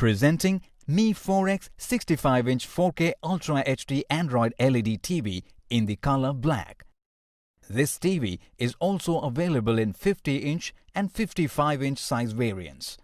Presenting Mi 4X 65-inch 4K Ultra HD Android LED TV in the color black. This TV is also available in 50-inch and 55-inch size variants.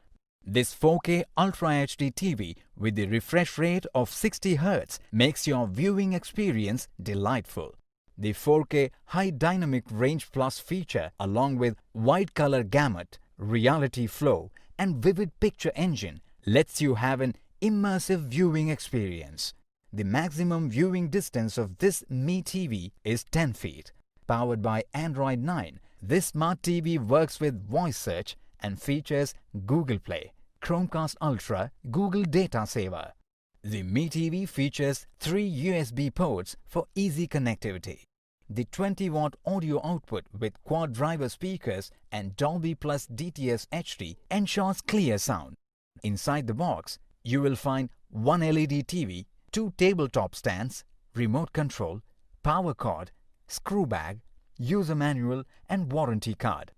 This 4K Ultra HD TV with the refresh rate of 60 Hz makes your viewing experience delightful. The 4K High Dynamic Range Plus feature, along with wide color gamut, reality flow and vivid picture engine, lets you have an immersive viewing experience. The maximum viewing distance of this Mi TV is 10 feet. Powered by Android 9, this smart TV works with voice search and features Google Play, Chromecast Ultra, Google Data Saver. The Mi TV features 3 USB ports for easy connectivity. The 20-watt audio output with quad driver speakers and Dolby Plus DTS HD ensures clear sound. Inside the box, you will find one LED TV, 2 tabletop stands, remote control, power cord, screw bag, user manual and warranty card.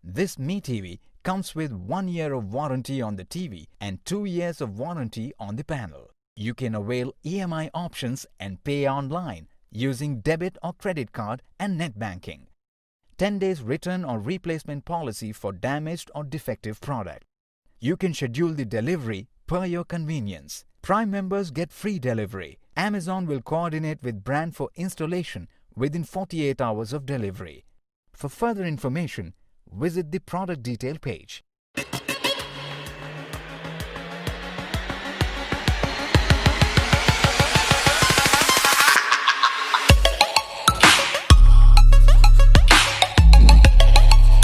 This Mi TV comes with 1 year of warranty on the TV and 2 years of warranty on the panel. You can avail EMI options and pay online using debit or credit card and net banking. 10 days return or replacement policy for damaged or defective product. You can schedule the delivery per your convenience. Prime members get free delivery. Amazon will coordinate with brand for installation within 48 hours of delivery. For further information, visit the product detail page.